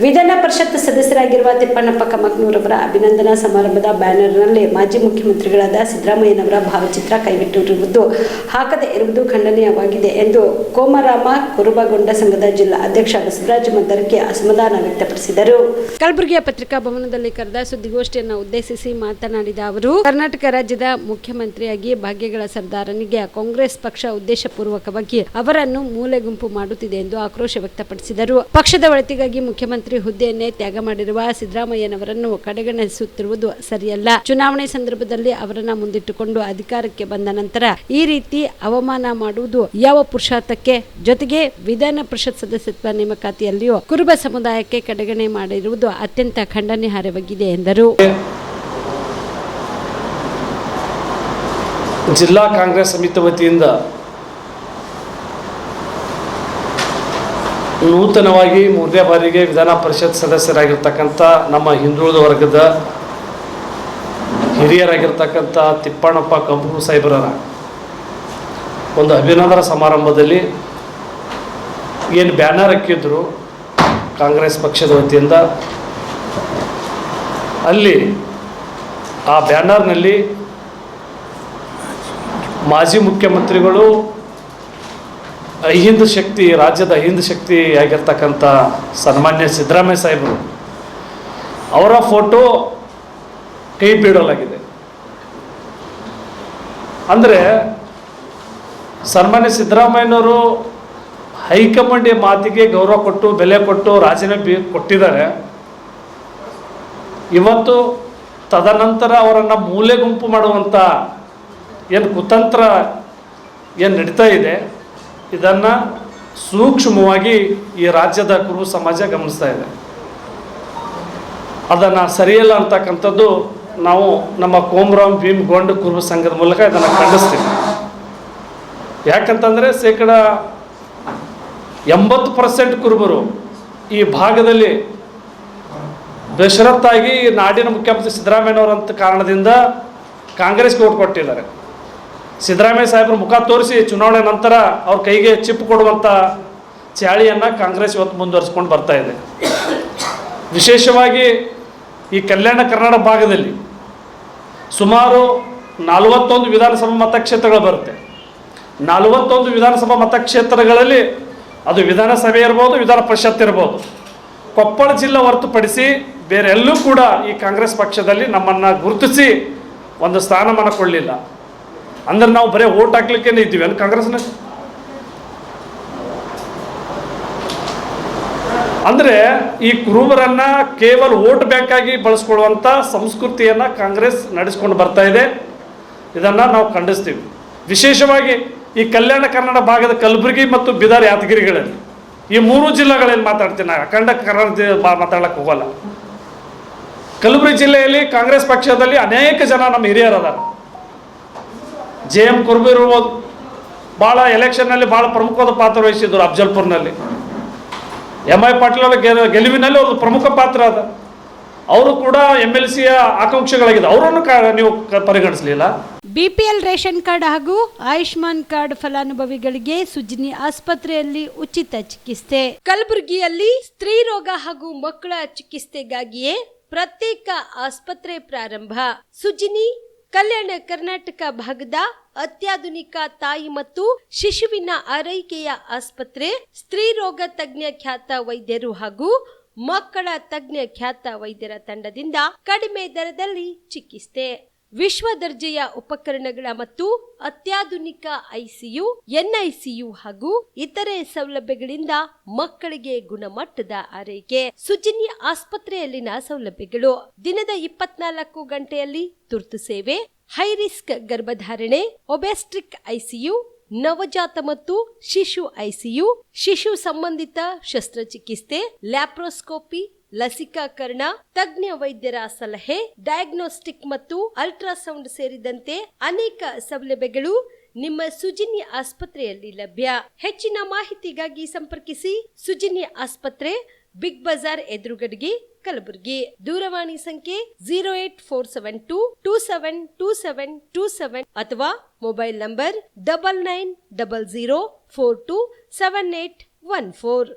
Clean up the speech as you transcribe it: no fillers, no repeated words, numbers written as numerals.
ವಿಧಾನ ಪರಿಷತ್ ಸದಸ್ಯರಾಗಿರುವ ತಿಪ್ಪಣ್ಣಪ್ಪ ಕಮಕ್ನೂರವರ ಅಭಿನಂದನಾ ಸಮಾರಂಭದ ಬ್ಯಾನರ್ನಲ್ಲಿ ಮಾಜಿ ಮುಖ್ಯಮಂತ್ರಿಗಳಾದ ಸಿದ್ದರಾಮಯ್ಯನವರ ಭಾವಚಿತ್ರ ಕೈಬಿಟ್ಟಿರುವುದು ಹಾಕದೇ ಇರುವುದು ಖಂಡನೀಯವಾಗಿದೆ ಎಂದು ಕೋಮರಾಮ ಕುರುಬಗೊಂಡ ಸಂಘದ ಜಿಲ್ಲಾ ಅಧ್ಯಕ್ಷ ಬಸವರಾಜ ಮದ್ದರಕೆ ಅಸಮಾಧಾನ ವ್ಯಕ್ತಪಡಿಸಿದರು. ಕಲಬುರಗಿಯ ಪತ್ರಿಕಾ ಭವನದಲ್ಲಿ ಕರೆದ ಸುದ್ದಿಗೋಷ್ಠಿಯನ್ನು ಉದ್ದೇಶಿಸಿ ಮಾತನಾಡಿದ ಅವರು, ಕರ್ನಾಟಕ ರಾಜ್ಯದ ಮುಖ್ಯಮಂತ್ರಿಯಾಗಿ ಭಾಗ್ಯಗಳ ಸರ್ದಾರನಿಗೆ ಕಾಂಗ್ರೆಸ್ ಪಕ್ಷ ಉದ್ದೇಶಪೂರ್ವಕವಾಗಿ ಅವರನ್ನು ಮೂಲೆ ಗುಂಪು ಮಾಡುತ್ತಿದೆ ಎಂದು ಆಕ್ರೋಶ ವ್ಯಕ್ತಪಡಿಸಿದರು. ಪಕ್ಷದ ಒಳಿತಿಗಾಗಿ ಮುಖ್ಯಮಂತ್ರಿ ಹುದ್ದೆಯನ್ನೇ ತ್ಯಾಗ ಮಾಡಿರುವ ಸಿದ್ದರಾಮಯ್ಯನವರನ್ನು ಕಡೆಗಣಿಸುತ್ತಿರುವುದು ಸರಿಯಲ್ಲ. ಚುನಾವಣೆ ಸಂದರ್ಭದಲ್ಲಿ ಅವರನ್ನ ಮುಂದಿಟ್ಟುಕೊಂಡು ಅಧಿಕಾರಕ್ಕೆ ಬಂದ ನಂತರ ಈ ರೀತಿ ಅವಮಾನ ಮಾಡುವುದು ಯಾವ ಪುರುಷಾರ್ಥಕ್ಕೆ? ಜೊತೆಗೆ ವಿಧಾನ ಪರಿಷತ್ ಸದಸ್ಯತ್ವ ನೇಮಕಾತಿಯಲ್ಲಿಯೂ ಕುರುಬ ಸಮುದಾಯಕ್ಕೆ ಕಡೆಗಣನೆ ಮಾಡಿರುವುದು ಅತ್ಯಂತ ಖಂಡನೀಯವಾಗಿದೆ ಎಂದರು. ಜಿಲ್ಲಾ ಕಾಂಗ್ರೆಸ್ ಸಮಿತಿ ವತಿಯಿಂದ ನೂತನವಾಗಿ ಮೂರನೇ ಬಾರಿಗೆ ವಿಧಾನ ಪರಿಷತ್ ಸದಸ್ಯರಾಗಿರ್ತಕ್ಕಂಥ ನಮ್ಮ ಹಿಂದುಳಿದ ವರ್ಗದ ಹಿರಿಯರಾಗಿರ್ತಕ್ಕಂಥ ತಿಪ್ಪಣ್ಣಪ್ಪ ಕಂಬೂರು ಸಾಹೇಬರ ಒಂದು ಅಭಿನಂದನಾ ಸಮಾರಂಭದಲ್ಲಿ ಏನು ಬ್ಯಾನರ್ ಹಾಕಿದ್ರು ಕಾಂಗ್ರೆಸ್ ಪಕ್ಷದ ವತಿಯಿಂದ, ಅಲ್ಲಿ ಆ ಬ್ಯಾನರ್ನಲ್ಲಿ ಮಾಜಿ ಮುಖ್ಯಮಂತ್ರಿಗಳು ಅಹಿಂದ ಶಕ್ತಿ, ರಾಜ್ಯದ ಅಹಿಂದ ಶಕ್ತಿ ಆಗಿರ್ತಕ್ಕಂಥ ಸನ್ಮಾನ್ಯ ಸಿದ್ದರಾಮಯ್ಯ ಸಾಹೇಬರು ಅವರ ಫೋಟೋ ಕೈ ಬಿಡಲಾಗಿದೆ. ಅಂದರೆ ಸನ್ಮಾನ್ಯ ಸಿದ್ದರಾಮಯ್ಯನವರು ಹೈಕಮಾಂಡ್ ಮಾತಿಗೆ ಗೌರವ ಕೊಟ್ಟು ಬೆಲೆ ಕೊಟ್ಟು ರಾಜೀನಾಮೆ ಕೊಟ್ಟಿದ್ದಾರೆ. ಇವತ್ತು ತದನಂತರ ಅವರನ್ನು ಮೂಲೆ ಗುಂಪು ಮಾಡುವಂಥ ಏನು ಕುತಂತ್ರ ಏನು ನಡೀತಾ ಇದೆ, ಇದನ್ನು ಸೂಕ್ಷ್ಮವಾಗಿ ಈ ರಾಜ್ಯದ ಕುರುಬ ಸಮಾಜ ಗಮನಿಸ್ತಾ ಇದೆ. ಅದನ್ನು ಸರಿಯಲ್ಲ ಅಂತಕ್ಕಂಥದ್ದು ನಾವು ನಮ್ಮ ಕೋಮರಾಮ್ ಭೀಮ್ ಗೊಂಡ ಕುರುಬ ಸಂಘದ ಮೂಲಕ ಇದನ್ನು ಖಂಡಿಸ್ತೀವಿ. ಯಾಕಂತಂದರೆ 80% ಕುರುಬರು ಈ ಭಾಗದಲ್ಲಿ ಬೇಷರತ್ತಾಗಿ ನಾಡಿನ ಮುಖ್ಯಮಂತ್ರಿ ಸಿದ್ದರಾಮಯ್ಯನವರಂತ ಕಾರಣದಿಂದ ಕಾಂಗ್ರೆಸ್ಗೆ ಓಟ್ ಕೊಟ್ಟಿದ್ದಾರೆ. ಸಿದ್ದರಾಮಯ್ಯ ಸಾಹೇಬರು ಮುಖ ತೋರಿಸಿ ಚುನಾವಣೆ ನಂತರ ಅವ್ರ ಕೈಗೆ ಚಿಪ್ ಕೊಡುವಂಥ ಚಾಳಿಯನ್ನು ಕಾಂಗ್ರೆಸ್ ಇವತ್ತು ಮುಂದುವರಿಸ್ಕೊಂಡು ಬರ್ತಾ ಇದೆ. ವಿಶೇಷವಾಗಿ ಈ ಕಲ್ಯಾಣ ಕರ್ನಾಟಕ ಭಾಗದಲ್ಲಿ ಸುಮಾರು 41 ವಿಧಾನಸಭಾ ಮತಕ್ಷೇತ್ರಗಳು ಬರುತ್ತೆ. 41 ವಿಧಾನಸಭಾ ಮತಕ್ಷೇತ್ರಗಳಲ್ಲಿ ಅದು ವಿಧಾನಸಭೆ ಇರ್ಬೋದು, ವಿಧಾನ ಪರಿಷತ್ ಇರ್ಬೋದು, ಕೊಪ್ಪಳ ಜಿಲ್ಲೆ ಹೊರತುಪಡಿಸಿ ಬೇರೆ ಎಲ್ಲೂ ಕೂಡ ಈ ಕಾಂಗ್ರೆಸ್ ಪಕ್ಷದಲ್ಲಿ ನಮ್ಮನ್ನು ಗುರುತಿಸಿ ಒಂದು ಸ್ಥಾನಮಾನ ಕೊಡಲಿಲ್ಲ. ಅಂದ್ರೆ ನಾವು ಬರೀ ಓಟ್ ಹಾಕ್ಲಿಕ್ಕೆ ಇದ್ದೀವಿ ಅಂದ್ರೆ ಕಾಂಗ್ರೆಸ್ನ ಅಂದರೆ ಈ ಕುರುಬರನ್ನ ಕೇವಲ ವೋಟ್ ಬ್ಯಾಂಕ್ ಆಗಿ ಬಳಸ್ಕೊಳ್ಳುವಂಥ ಸಂಸ್ಕೃತಿಯನ್ನು ಕಾಂಗ್ರೆಸ್ ನಡೆಸ್ಕೊಂಡು ಬರ್ತಾ ಇದೆ. ಇದನ್ನು ನಾವು ಖಂಡಿಸ್ತೀವಿ. ವಿಶೇಷವಾಗಿ ಈ ಕಲ್ಯಾಣ ಕನ್ನಡ ಭಾಗದ ಕಲಬುರಗಿ ಮತ್ತು ಬೀದರ್ ಯಾದಗಿರಿಗಳಲ್ಲಿ ಈ 3 ಜಿಲ್ಲೆಗಳಲ್ಲಿ ಮಾತಾಡ್ತೀನಿ. ನಾನು ಅಖಂಡ ಕನ್ನಡ ಮಾತಾಡಕ್ಕೆ ಹೋಗಲ್ಲ. ಕಲಬುರಗಿ ಜಿಲ್ಲೆಯಲ್ಲಿ ಕಾಂಗ್ರೆಸ್ ಪಕ್ಷದಲ್ಲಿ ಅನೇಕ ಜನ ನಮ್ಮ ಹಿರಿಯರದಾರ. JM ಕುರುಬ ಇರ್ಬೋದು, ಭಾಳ ಎಲೆಕ್ಷನ್ನಲ್ಲಿ ಭಾಳ ಪ್ರಮುಖವಾದ ಪಾತ್ರ ವಹಿಸಿದ್ರು. ಅಫ್ಜಲ್ಪುರ್ನಲ್ಲಿ MI ಪಾಟೀಲ್ ಅವರ ಗೆಲುವಿನಲ್ಲಿ ಅವ್ರದ್ದು ಪ್ರಮುಖ ಪಾತ್ರ ಅದ. ಅವರು ಕೂಡ MLC ಆಕಾಂಕ್ಷಿಗಳಾಗಿದೆ. ಅವರನ್ನು ನೀವು ಪರಿಗಣಿಸಲಿಲ್ಲ. BPL ರೇಷನ್ ಕಾರ್ಡ್ ಹಾಗೂ ಆಯುಷ್ಮಾನ್ ಕಾರ್ಡ್ ಫಲಾನುಭವಿಗಳಿಗೆ ಸುಜಿನಿ ಆಸ್ಪತ್ರೆಯಲ್ಲಿ ಉಚಿತ ಚಿಕಿತ್ಸೆ. ಕಲಬುರಗಿಯಲ್ಲಿ ಸ್ತ್ರೀ ರೋಗ ಹಾಗೂ ಮಕ್ಕಳ ಚಿಕಿತ್ಸೆಗಾಗಿಯೇ ಪ್ರತ್ಯೇಕ ಆಸ್ಪತ್ರೆ ಪ್ರಾರಂಭ. ಸುಜಿನಿ ಕಲ್ಯಾಣ ಕರ್ನಾಟಕ ಭಾಗದ ಅತ್ಯಾಧುನಿಕ ತಾಯಿ ಮತ್ತು ಶಿಶುವಿನ ಆರೈಕೆಯ ಆಸ್ಪತ್ರೆ. ಸ್ತ್ರೀ ರೋಗ ತಜ್ಞ ಖ್ಯಾತ ವೈದ್ಯರು ಹಾಗೂ ಮಕ್ಕಳ ತಜ್ಞ ಖ್ಯಾತ ವೈದ್ಯರ ತಂಡದಿಂದ ಕಡಿಮೆ ದರದಲ್ಲಿ ಚಿಕಿತ್ಸೆ, ವಿಶ್ವ ದರ್ಜೆಯ ಉಪಕರಣಗಳ ಮತ್ತು ಅತ್ಯಾಧುನಿಕ ICU, NICU ಹಾಗೂ ಇತರೆ ಸೌಲಭ್ಯಗಳಿಂದ ಮಕ್ಕಳಿಗೆ ಗುಣಮಟ್ಟದ ಆರೈಕೆ. ಸುಜಿನಿ ಆಸ್ಪತ್ರೆಯಲ್ಲಿನ ಸೌಲಭ್ಯಗಳು: ದಿನದ 24 ಗಂಟೆಯಲ್ಲಿ ತುರ್ತು ಸೇವೆ, ಹೈ ರಿಸ್ಕ್ ಗರ್ಭಧಾರಣೆ, ಒಬೆಸ್ಟ್ರಿಕ್ ICU, ನವಜಾತ ಮತ್ತು ಶಿಶು ICU, ಶಿಶು ಸಂಬಂಧಿತ ಶಸ್ತ್ರಚಿಕಿತ್ಸೆ, ಲ್ಯಾಪ್ರೋಸ್ಕೋಪಿ, ಲಸಿಕಾಕರಣ, ತಜ್ಞ ವೈದ್ಯರ ಸಲಹೆ, ಡಯಾಗ್ನೋಸ್ಟಿಕ್ ಮತ್ತು ಅಲ್ಟ್ರಾಸೌಂಡ್ ಸೇರಿದಂತೆ ಅನೇಕ ಸೌಲಭ್ಯಗಳು ನಿಮ್ಮ ಸುಜಿನಿ ಆಸ್ಪತ್ರೆಯಲ್ಲಿ ಲಭ್ಯ. ಹೆಚ್ಚಿನ ಮಾಹಿತಿಗಾಗಿ ಸಂಪರ್ಕಿಸಿ ಸುಜಿನಿ ಆಸ್ಪತ್ರೆ, ಬಿಗ್ ಬಜಾರ್ ಎದುರುಗಡೆಗೆ, ಕಲಬುರಗಿ. ದೂರವಾಣಿ ಸಂಖ್ಯೆ 08472 272727 ಅಥವಾ ಮೊಬೈಲ್ ನಂಬರ್ 9900427814.